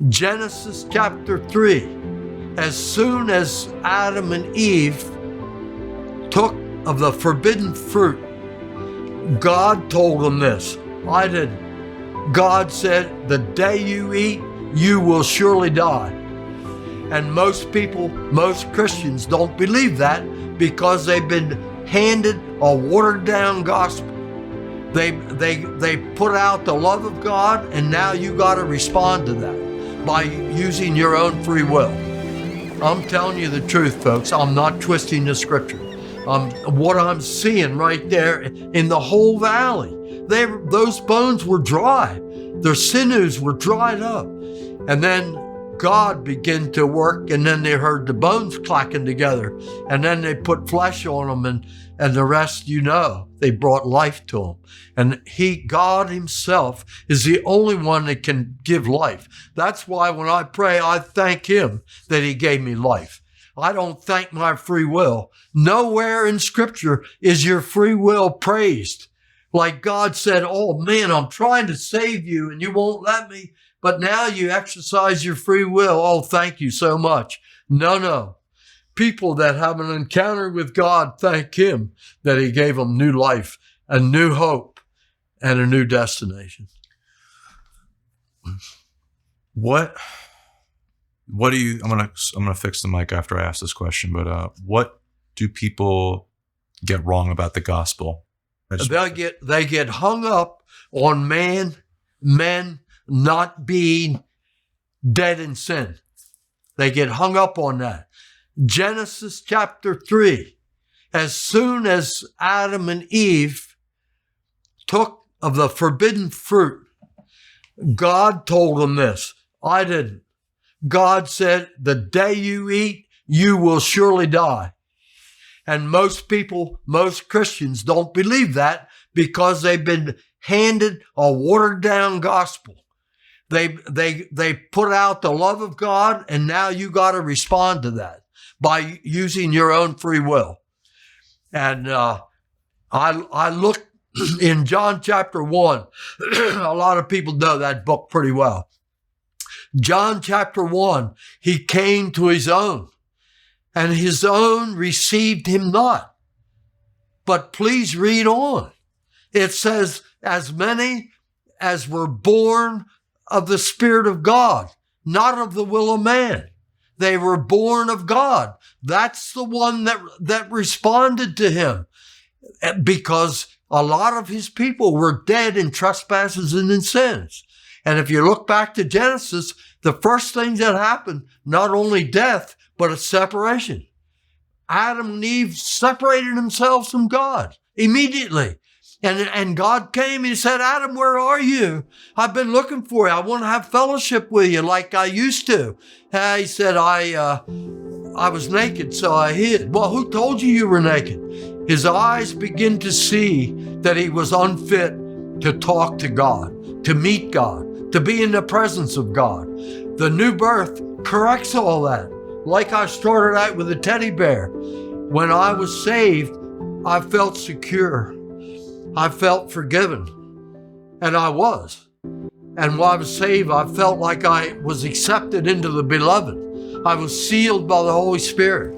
Genesis chapter 3, as soon as Adam and Eve took of the forbidden fruit, God told them this. I didn't. God said, the day you eat, you will surely die. And most people, most Christians don't believe that because they've been handed a watered down gospel. They put out the love of God, and now you got to respond to that by using your own free will. I'm telling you the truth, folks. I'm not twisting the scripture. What I'm seeing right there in the whole valley, those bones were dry. Their sinews were dried up. And then God began to work, and then they heard the bones clacking together, and then they put flesh on them, and the rest, they brought life to them. And God himself is the only one that can give life. That's why when I pray, I thank him that he gave me life. I don't thank my free will. Nowhere in scripture is your free will praised. Like God said, oh man, I'm trying to save you and you won't let me. But now you exercise your free will. Oh, thank you so much. No. People that have an encounter with God thank him that he gave them new life, a new hope, and a new destination. What do you, I'm gonna fix the mic after I ask this question, but what do people get wrong about the gospel? They get hung up on men not being dead in sin. They get hung up on that. Genesis chapter 3, as soon as Adam and Eve took of the forbidden fruit, God told them this. I didn't. God said, the day you eat, you will surely die. And most people, most Christians don't believe that because they've been handed a watered down gospel. They put out the love of God, and now you got to respond to that by using your own free will. And I look in John chapter 1. A lot of people know that book pretty well. John chapter 1, he came to his own, and his own received him not. But please read on. It says, as many as were born of the Spirit of God, not of the will of man. They were born of God. That's the one that responded to him, because a lot of his people were dead in trespasses and in sins. And if you look back to Genesis, the first things that happened, not only death, but a separation. Adam and Eve separated themselves from God immediately. And God came and he said, Adam, where are you? I've been looking for you. I want to have fellowship with you like I used to. He said, I was naked, so I hid. Well, who told you were naked? His eyes begin to see that he was unfit to talk to God, to meet God, to be in the presence of God. The new birth corrects all that. Like I started out with a teddy bear. When I was saved, I felt secure. I felt forgiven, and I was. And while I was saved, I felt like I was accepted into the beloved. I was sealed by the Holy Spirit.